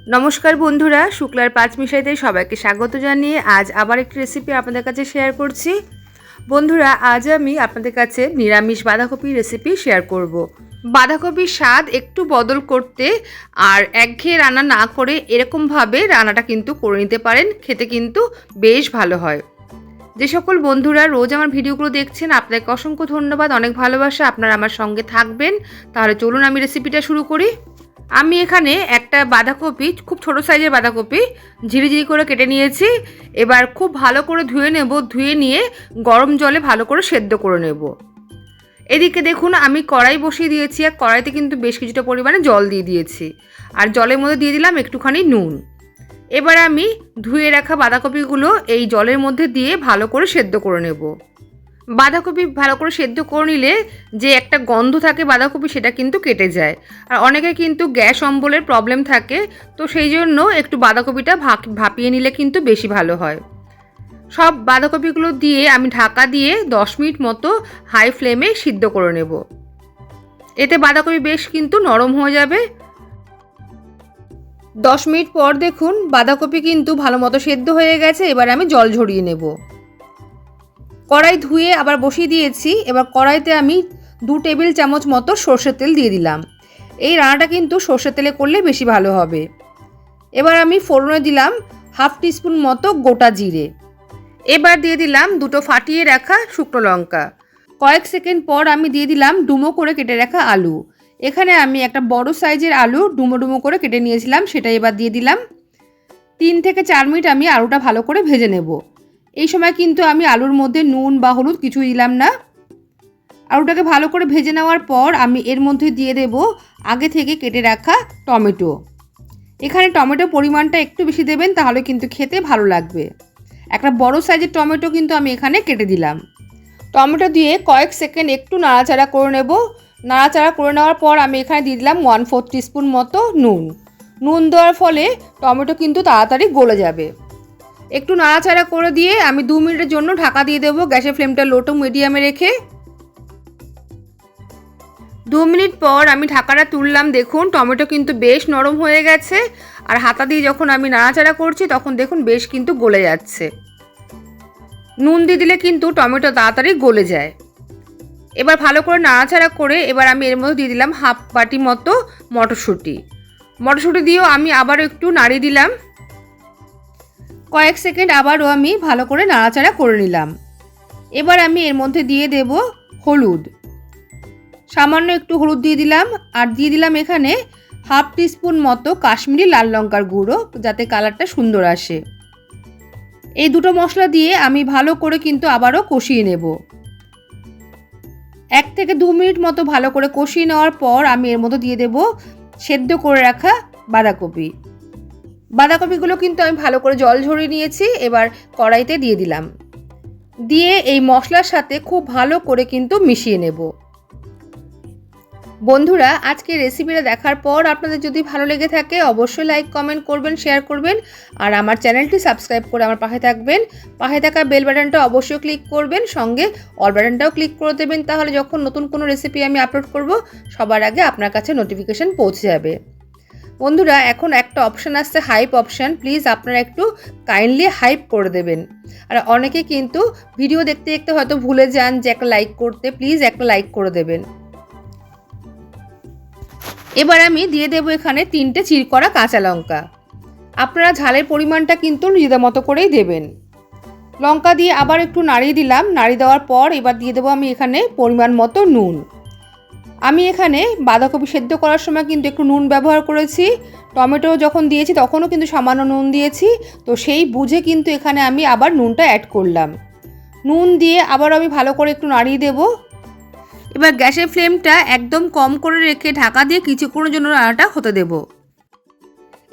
নমস্কার বন্ধুরা, শুক্লার পাঁচমিশাইতে সবাইকে স্বাগত জানিয়ে আজ আবার একটি রেসিপি আপনাদের কাছে শেয়ার করছি। বন্ধুরা, আজ আমি আপনাদের কাছে নিরামিষ বাঁধাকপি রেসিপি শেয়ার করব। বাঁধাকপির স্বাদ একটু বদল করতে আর একঘেয়ে রান্না না করে এরকমভাবে রান্নাটা কিন্তু করে নিতে পারেন, খেতে কিন্তু বেশ ভালো হয়। যে সকল বন্ধুরা রোজ আমার ভিডিওগুলো দেখছেন, আপনাকে অসংখ্য ধন্যবাদ, অনেক ভালোবাসা, আপনারা আমার সঙ্গে থাকবেন। তাহলে চলুন আমি রেসিপিটা শুরু করি। আমি এখানে একটা বাঁধাকপি, খুব ছোট সাইজের বাঁধাকপি ঝিরিঝিরি করে কেটে নিয়েছি। এবার খুব ভালো করে ধুয়ে নেব, ধুয়ে নিয়ে গরম জলে ভালো করে সেদ্ধ করে নেব। এদিকে দেখুন, আমি কড়াই বসিয়ে দিয়েছি আর কড়াইতে কিন্তু বেশ কিছুটা পরিমাণে জল দিয়ে দিয়েছি আর জলের মধ্যে দিয়ে দিলাম একটুখানি নুন। এবার আমি ধুয়ে রাখা বাঁধাকপিগুলো এই জলের মধ্যে দিয়ে ভালো করে সেদ্ধ করে নেব। বাঁধাকপি ভালো করে সেদ্ধ করে নিলে যে একটা গন্ধ থাকে বাঁধাকপি, সেটা কিন্তু কেটে যায়। আর অনেকের কিন্তু গ্যাস অম্বলের প্রবলেম থাকে, তো সেই জন্য একটু বাঁধাকপিটা ভাপিয়ে নিলে কিন্তু বেশি ভালো হয়। সব বাঁধাকপিগুলো দিয়ে আমি ঢাকা দিয়ে 10 মিনিট মতো হাই ফ্লেমে সিদ্ধ করে নেব। এতে বাঁধাকপি বেশ কিন্তু নরম হয়ে যাবে। 10 মিনিট পর দেখুন বাঁধাকপি কিন্তু ভালো মতো সেদ্ধ হয়ে গেছে। এবার আমি জল ঝরিয়ে নেব। কড়াই ধুয়ে আবার বসিয়ে দিয়েছি। এবার কড়াইতে আমি 2 টেবিল চামচ মতো সর্ষের তেল দিয়ে দিলাম। এই রান্নাটা কিন্তু সর্ষের তেলে করলে বেশি ভালো হবে। এবার আমি ফোড়নে দিলাম হাফ টিস্পুন মতো গোটা জিরে। এবার দিয়ে দিলাম 2টো ফাটিয়ে রাখা শুকনো লঙ্কা। কয়েক সেকেন্ড পর আমি দিয়ে দিলাম ডুমো করে কেটে রাখা আলু। এখানে আমি একটা বড় সাইজের আলু ডুমো ডুমো করে কেটে নিয়েছিলাম, সেটা এবার দিয়ে দিলাম। 3 থেকে 4 মিনিট আমি আলুটা ভালো করে ভেজে নেব। এই সময় কিন্তু আমি আলুর মধ্যে নুন বা হলুদ কিছুই দিলাম না। আলুটাকে ভালো করে ভেজে নেওয়ার পর আমি এর মধ্যে দিয়ে দেব আগে থেকে কেটে রাখা টমেটো। এখানে টমেটোর পরিমাণটা একটু বেশি দেবেন, তাহলে কিন্তু খেতে ভালো লাগবে। একটা বড় সাইজের টমেটো কিন্তু আমি এখানে কেটে দিলাম। টমেটো দিয়ে কয়েক সেকেন্ড একটু নাড়াচাড়া করে নেব। নাড়াচাড়া করে নেওয়ার পর আমি এখানে দিয়ে দিলাম 1/4 টিস্পুন মতো নুন। নুন দেওয়ার ফলে টমেটো কিন্তু তাড়াতাড়ি গলে যাবে। একটু নাড়াচাড়া করে দিয়ে আমি 2 মিনিটের জন্য ঢাকা দিয়ে দেবো, গ্যাসের ফ্লেমটা লো টু মিডিয়ামে রেখে। 2 মিনিট পর আমি ঢাকাটা তুললাম। দেখুন টমেটো কিন্তু বেশ নরম হয়ে গেছে আর হাতা দিয়ে যখন আমি নাড়াচাড়া করছি তখন দেখুন বেশ কিন্তু গলে যাচ্ছে। নুন দিয়ে দিলে কিন্তু টমেটো তাড়াতাড়ি গলে যায়। এবার ভালো করে নাড়াচাড়া করে এবার আমি এর মধ্যে দিয়ে দিলাম হাফ বাটি মতো মটরশুঁটি। মটরশুঁটি দিয়েও আমি আবারও একটু নাড়িয়ে দিলাম। কয়েক সেকেন্ড আবারও আমি ভালো করে নাড়াচাড়া করে নিলাম। এবার আমি এর মধ্যে দিয়ে দেব হলুদ। সামান্য একটু হলুদ দিয়ে দিলাম আর দিয়ে দিলাম এখানে হাফ টিস্পুন মতো কাশ্মীরি লাল লঙ্কার গুঁড়ো, যাতে কালারটা সুন্দর আসে। এই দুটো মশলা দিয়ে আমি ভালো করে কিন্তু আবারও কষিয়ে নেব। 1 থেকে 2 মিনিট মতো ভালো করে কষিয়ে নেওয়ার পর আমি এর মধ্যে দিয়ে দেব সেদ্ধ করে রাখা বাঁধাকপি। বাঁধাকপিগুলো কিন্তু আমি ভালো করে জল ঝরিয়ে নিয়েছি। এবার কড়াইতে দিয়ে দিলাম, দিয়ে এই মশলার সাথে খুব ভালো করে কিন্তু মিশিয়ে নেব। বন্ধুরা, আজকে রেসিপিটা দেখার পর আপনাদের যদি ভালো লেগে থাকে অবশ্যই লাইক কমেন্ট করবেন, শেয়ার করবেন আর আমার চ্যানেলটি সাবস্ক্রাইব করে আমার পাশে থাকবেন। পাশে থাকা বেল বাটনটা অবশ্যই ক্লিক করবেন, সঙ্গে অল বাটনটাও ক্লিক করে দেবেন, তাহলে যখন নতুন কোনো রেসিপি আমি আপলোড করব সবার আগে আপনার কাছে নোটিফিকেশান পৌঁছে যাবে। বন্ধুরা, এখন একটা অপশান আসছে হাইপ অপশান, প্লিজ আপনারা একটু কাইন্ডলি হাইপ করে দেবেন। আর অনেকে কিন্তু ভিডিও দেখতে দেখতে হয়তো ভুলে যান যে একটা লাইক করতে, প্লিজ একটা লাইক করে দেবেন। এবার আমি দিয়ে দেবো এখানে 3টে চির করা কাঁচা লঙ্কা। আপনারা ঝালের পরিমাণটা কিন্তু নিজেদের মতো করেই দেবেন। লঙ্কা দিয়ে আবার একটু নাড়িয়ে দিলাম। নাড়িয়ে দেওয়ার পর এবার দিয়ে দেবো আমি এখানে পরিমাণ মতো নুন। আমি এখানে বাঁধাকপি সেদ্ধ করার সময় কিন্তু একটু নুন ব্যবহার করেছি, টমেটো যখন দিয়েছি তখনও কিন্তু সামান্য নুন দিয়েছি, তো সেই বুঝে কিন্তু এখানে আমি আবার নুনটা অ্যাড করলাম। নুন দিয়ে আবার আমি ভালো করে একটু নাড়িয়ে দেবো। এবার গ্যাসের ফ্লেমটা একদম কম করে রেখে ঢাকা দিয়ে কিছুক্ষণের জন্য রান্নাটা হতে দেব।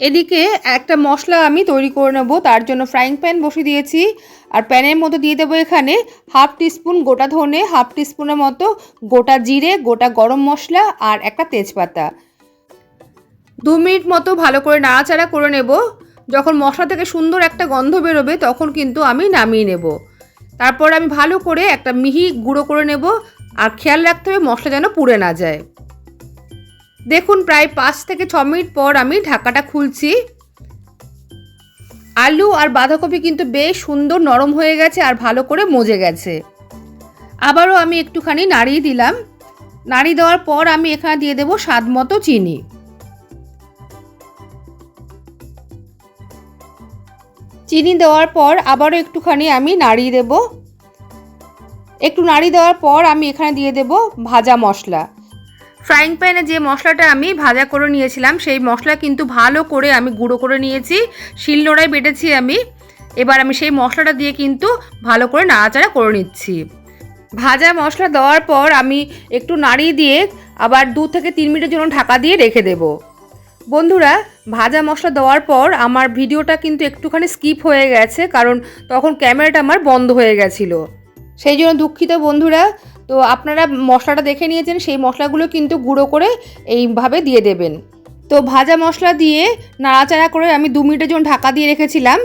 এদিকে একটা মশলা আমি তৈরি করে নেব, তার জন্য ফ্রাইং প্যান বসিয়ে দিয়েছি আর প্যানের মধ্যে দিয়ে দেবো এখানে হাফ টিস্পুন গোটা ধনে, হাফ টিস্পুনের মতো গোটা জিরে, গোটা গরম মশলা আর একটা তেজপাতা। 2 মিনিট মতো ভালো করে নাড়াচাড়া করে নেব। যখন মশলা থেকে সুন্দর একটা গন্ধ বেরোবে তখন কিন্তু আমি নামিয়ে নেব। তারপর আমি ভালো করে একটা মিহি গুঁড়ো করে নেব আর খেয়াল রাখতে হবে মশলা যেন পুড়ে না যায়। দেখুন প্রায় 5 থেকে 6 মিনিট পর আমি ঢাকাটা খুলছি। আলু আর বাঁধাকপি কিন্তু বেশ সুন্দর নরম হয়ে গেছে আর ভালো করে মজে গেছে। আবারও আমি একটুখানি নাড়িয়ে দিলাম। নাড়িয়ে দেওয়ার পর আমি এখানে দিয়ে দেবো স্বাদ মতো চিনি। চিনি দেওয়ার পর আবারও একটুখানি আমি নাড়িয়ে দেব। একটু নাড়িয়ে দেওয়ার পর আমি এখানে দিয়ে দেব ভাজা মশলা। ফ্রাইং প্যানে যে মশলাটা আমি ভাজা করে নিয়েছিলাম সেই মশলা কিন্তু ভালো করে আমি গুঁড়ো করে নিয়েছি, শিলনোড়ায় বেটেছি আমি। এবার আমি সেই মশলাটা দিয়ে কিন্তু ভালো করে নাড়াচাড়া করে নিচ্ছি। ভাজা মশলা দেওয়ার পর আমি একটু নাড়িয়ে দিয়ে আবার 2 থেকে 3 মিনিটের জন্য ঢাকা দিয়ে রেখে দেব। বন্ধুরা, ভাজা মশলা দেওয়ার পর আমার ভিডিওটা কিন্তু একটুখানি স্কিপ হয়ে গেছে, কারণ তখন ক্যামেরাটা আমার বন্ধ হয়ে গেছিলো, সেই জন্য দুঃখিত বন্ধুরা। তো আপনারা মশলাটা দেখে নিয়েছেন, সেই মশলাগুলো কিন্তু গুঁড়ো করে এইভাবে দিয়ে দেবেন। তো ভাজা মশলা দিয়ে নাড়াচাড়া করে আমি 2 মিনিটের জন্য ঢাকা দিয়ে রেখেছিলাম।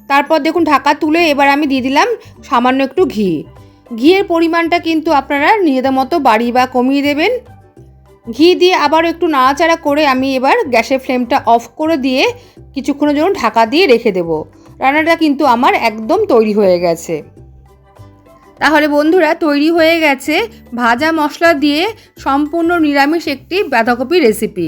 তারপর দেখুন ঢাকা তুলে এবার আমি দিয়ে দিলাম সামান্য একটু ঘি। ঘিয়ের পরিমাণটা কিন্তু আপনারা নিজেদের মতো বাড়িয়ে বা কমিয়ে দেবেন। ঘি দিয়ে আবারও একটু নাড়াচাড়া করে আমি এবার গ্যাসের ফ্লেমটা অফ করে দিয়ে কিছুক্ষণের জন্য ঢাকা দিয়ে রেখে দেব। রান্নাটা কিন্তু আমার একদম তৈরি হয়ে গেছে। তাহলে বন্ধুরা, তৈরি হয়ে গেছে ভাজা মশলা দিয়ে সম্পূর্ণ নিরামিষ একটি বাঁধাকপি রেসিপি।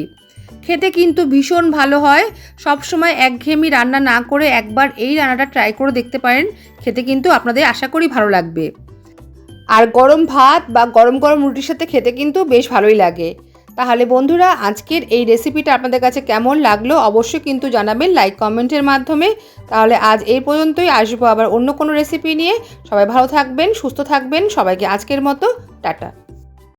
খেতে কিন্তু ভীষণ ভালো হয়। সবসময় একঘেয়েমি রান্না না করে একবার এই রান্নাটা ট্রাই করে দেখতে পারেন, খেতে কিন্তু আপনাদের আশা করি ভালো লাগবে। আর গরম ভাত বা গরম গরম রুটির সাথে খেতে কিন্তু বেশ ভালোই লাগে। তাহলে বন্ধুরা, আজকের এই রেসিপিটা আপনাদের কাছে কেমন লাগলো অবশ্যই কিন্তু জানাবেন লাইক কমেন্টের মাধ্যমে। তাহলে আজ এই পর্যন্তই, আসবো আবার অন্য কোনো রেসিপি নিয়ে। সবাই ভালো থাকবেন, সুস্থ থাকবেন। সবাইকে আজকের মতো টাটা।